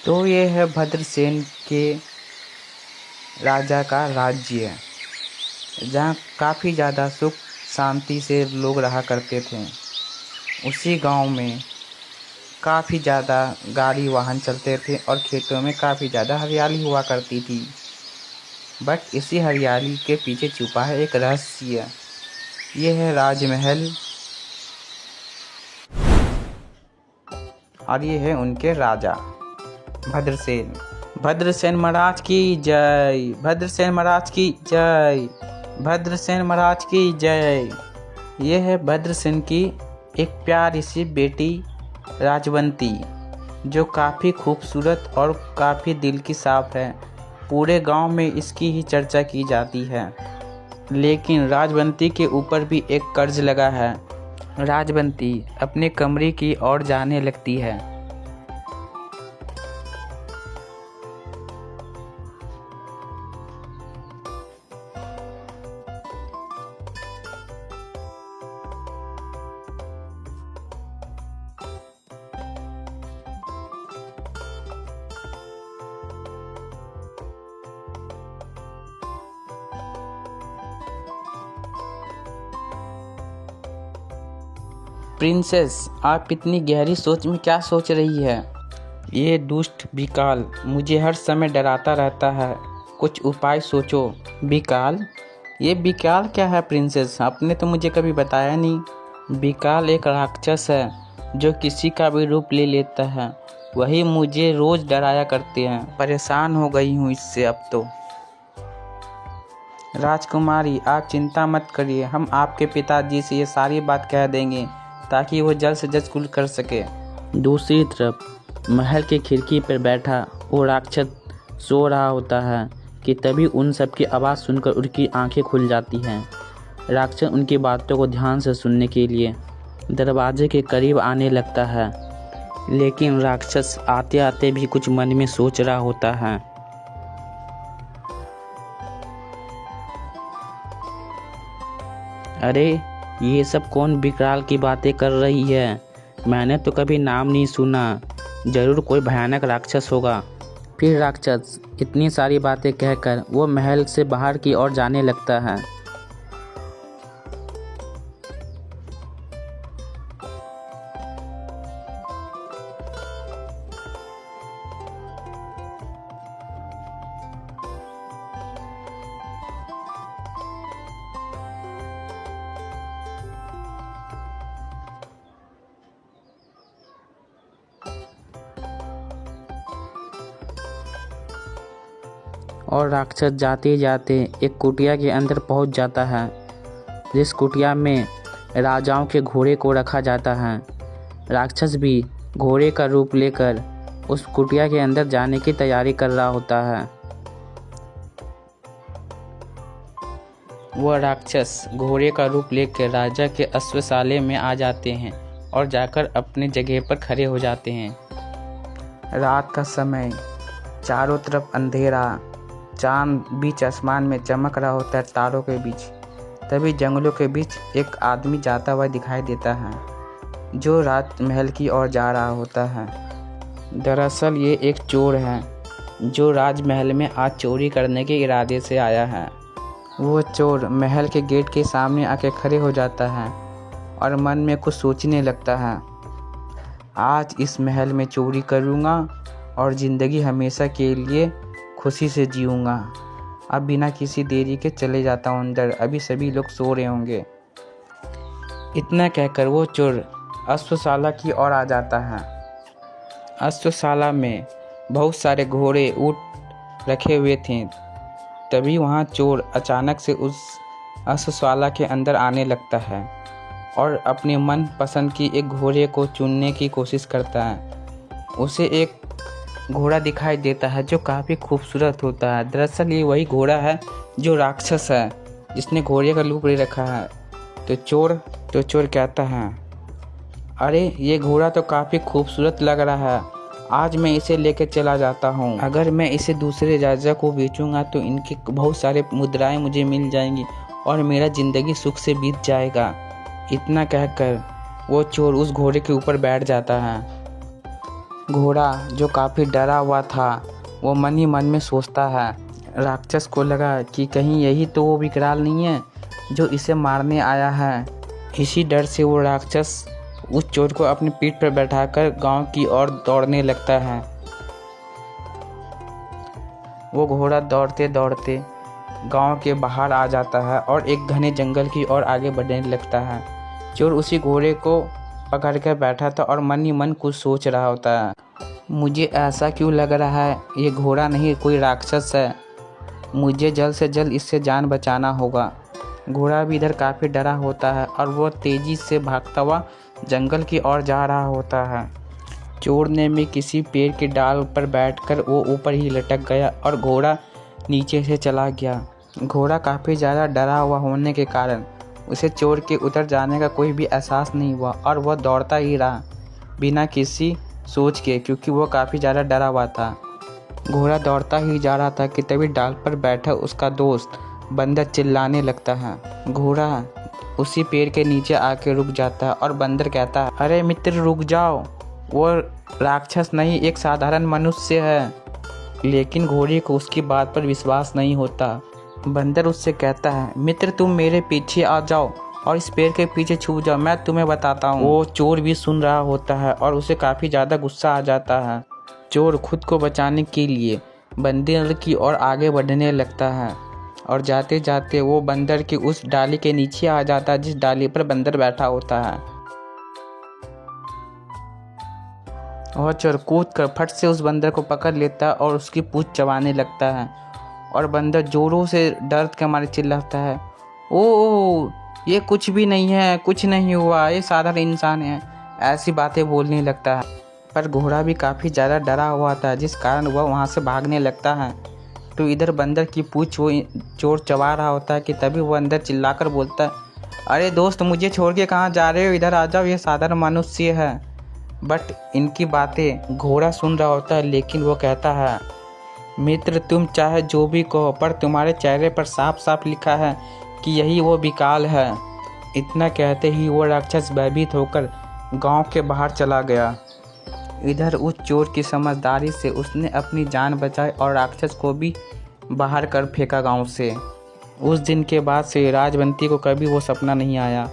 तो ये है भद्रसेन के राजा का राज्य, जहाँ काफ़ी ज़्यादा सुख शांति से लोग रहा करते थे। उसी गांव में काफ़ी ज़्यादा गाड़ी वाहन चलते थे और खेतों में काफ़ी ज़्यादा हरियाली हुआ करती थी। बट इसी हरियाली के पीछे छुपा है एक रहस्य। ये है राजमहल और ये है उनके राजा भद्रसेन। भद्रसेन महाराज की जय, भद्रसेन महाराज की जय, भद्रसेन महाराज की जय। ये है भद्रसेन की एक प्यारी सी बेटी राजवंती, जो काफ़ी खूबसूरत और काफ़ी दिल की साफ है। पूरे गांव में इसकी ही चर्चा की जाती है। लेकिन राजवंती के ऊपर भी एक कर्ज लगा है। राजवंती अपने कमरे की ओर जाने लगती है। प्रिंसेस, आप इतनी गहरी सोच में क्या सोच रही है? ये दुष्ट बिकाल मुझे हर समय डराता रहता है। कुछ उपाय सोचो। बिकाल? ये बिकाल क्या है प्रिंसेस? आपने तो मुझे कभी बताया नहीं। बिकाल एक राक्षस है जो किसी का भी रूप ले लेता है। वही मुझे रोज़ डराया करते हैं। परेशान हो गई हूँ इससे अब तो। राजकुमारी, आप चिंता मत करिए। हम आपके पिताजी से ये सारी बात कह देंगे ताकि वो जल्द से जल्द कुल कर सके। दूसरी तरफ महल के खिड़की पर बैठा वो राक्षस सो रहा होता है कि तभी उन सब की आवाज़ सुनकर उनकी आंखें खुल जाती हैं। राक्षस उनकी बातों को ध्यान से सुनने के लिए दरवाजे के करीब आने लगता है, लेकिन राक्षस आते आते भी कुछ मन में सोच रहा होता है। अरे, ये सब कौन बिकराल की बातें कर रही है? मैंने तो कभी नाम नहीं सुना। जरूर कोई भयानक राक्षस होगा। फिर राक्षस इतनी सारी बातें कहकर वो महल से बाहर की ओर जाने लगता है। और राक्षस जाते जाते एक कुटिया के अंदर पहुंच जाता है, जिस कुटिया में राजाओं के घोड़े को रखा जाता है। राक्षस भी घोड़े का रूप लेकर उस कुटिया के अंदर जाने की तैयारी कर रहा होता है। वह राक्षस घोड़े का रूप लेकर राजा के अश्वशाला में आ जाते हैं और जाकर अपने जगह पर खड़े हो जाते हैं। रात का समय, चारों तरफ अंधेरा, चांद बीच आसमान में चमक रहा होता है तारों के बीच। तभी जंगलों के बीच एक आदमी जाता हुआ दिखाई देता है, जो राजमहल की ओर जा रहा होता है। दरअसल ये एक चोर है जो राजमहल में आज चोरी करने के इरादे से आया है। वो चोर महल के गेट के सामने आके खड़े हो जाता है और मन में कुछ सोचने लगता है। आज इस महल में चोरी करूँगा और ज़िंदगी हमेशा के लिए खुशी से जीऊँगा। अब बिना किसी देरी के चले जाता हूँ अंदर, अभी सभी लोग सो रहे होंगे। इतना कहकर वो चोर अश्वशाला की ओर आ जाता है। अश्वशाला में बहुत सारे घोड़े, ऊंट रखे हुए थे। तभी वहाँ चोर अचानक से उस अश्वशाला के अंदर आने लगता है और अपने मन पसंद की एक घोड़े को चुनने की कोशिश करता है। उसे एक घोड़ा दिखाई देता है जो काफ़ी खूबसूरत होता है। दरअसल ये वही घोड़ा है जो राक्षस है, जिसने घोड़े का रूप ले रखा है। तो चोर कहता है, अरे ये घोड़ा तो काफ़ी खूबसूरत लग रहा है, आज मैं इसे लेकर चला जाता हूँ। अगर मैं इसे दूसरे राजा को बेचूंगा तो इनके बहुत सारे मुद्राएं मुझे मिल जाएंगी और मेरा ज़िंदगी सुख से बीत जाएगा। इतना कहकर वो चोर उस घोड़े के ऊपर बैठ जाता है। घोड़ा जो काफ़ी डरा हुआ था वो मन ही मन में सोचता है। राक्षस को लगा कि कहीं यही तो वो विकराल नहीं है जो इसे मारने आया है। इसी डर से वो राक्षस उस चोर को अपनी पीठ पर बैठाकर गांव की ओर दौड़ने लगता है। वो घोड़ा दौड़ते दौड़ते गांव के बाहर आ जाता है और एक घने जंगल की ओर आगे बढ़ने लगता है। चोर उसी घोड़े को पकड़कर बैठा था और मन ही मन कुछ सोच रहा होता है। मुझे ऐसा क्यों लग रहा है ये घोड़ा नहीं कोई राक्षस है। मुझे जल्द से जल्द इससे जान बचाना होगा। घोड़ा भी इधर काफ़ी डरा होता है और वो तेज़ी से भागता हुआ जंगल की ओर जा रहा होता है। चोर ने में किसी पेड़ की डाल पर बैठकर वो ऊपर ही लटक गया और घोड़ा नीचे से चला गया। घोड़ा काफ़ी ज़्यादा डरा हुआ होने के कारण उसे चोर के उतर जाने का कोई भी एहसास नहीं हुआ और वह दौड़ता ही रहा बिना किसी सोच के, क्योंकि वह काफ़ी ज़्यादा डरा हुआ था। घोड़ा दौड़ता ही जा रहा था कि तभी डाल पर बैठा उसका दोस्त बंदर चिल्लाने लगता है। घोड़ा उसी पेड़ के नीचे आके रुक जाता है और बंदर कहता है, अरे मित्र रुक जाओ, वो राक्षस नहीं एक साधारण मनुष्य है। लेकिन घोड़े को उसकी बात पर विश्वास नहीं होता। बंदर उससे कहता है, मित्र तुम मेरे पीछे आ जाओ और इस पेड़ के पीछे छुप जाओ, मैं तुम्हें बताता हूँ। वो चोर भी सुन रहा होता है और उसे काफ़ी ज़्यादा गुस्सा आ जाता है। चोर खुद को बचाने के लिए बंदर की ओर आगे बढ़ने लगता है और जाते जाते वो बंदर की उस डाली के नीचे आ जाता है जिस डाली पर बंदर बैठा होता है। और चोर कूद कर फट से उस बंदर को पकड़ लेता है और उसकी पूंछ चबाने लगता है और बंदर जोरों से दर्द के मारे चिल्लाता है, ओ ये कुछ भी नहीं है, कुछ नहीं हुआ, ये साधारण इंसान है। ऐसी बातें बोलने लगता है। पर घोड़ा भी काफ़ी ज़्यादा डरा हुआ था जिस कारण वह वहाँ से भागने लगता है। तो इधर बंदर की पूंछ वो चोर चबा रहा होता है कि तभी वो अंदर चिल्लाकर बोलता है, अरे दोस्त मुझे छोड़ के कहाँ जा रहे हो, इधर आ जाओ, ये साधारण मनुष्य है। बट इनकी बातें घोड़ा सुन रहा होता है, लेकिन वो कहता है, मित्र तुम चाहे जो भी कहो पर तुम्हारे चेहरे पर साफ साफ लिखा है कि यही वो विकराल है। इतना कहते ही वो राक्षस भयभीत होकर गांव के बाहर चला गया। इधर उस चोर की समझदारी से उसने अपनी जान बचाई और राक्षस को भी बाहर कर फेंका गांव से। उस दिन के बाद से राजबंती को कभी वो सपना नहीं आया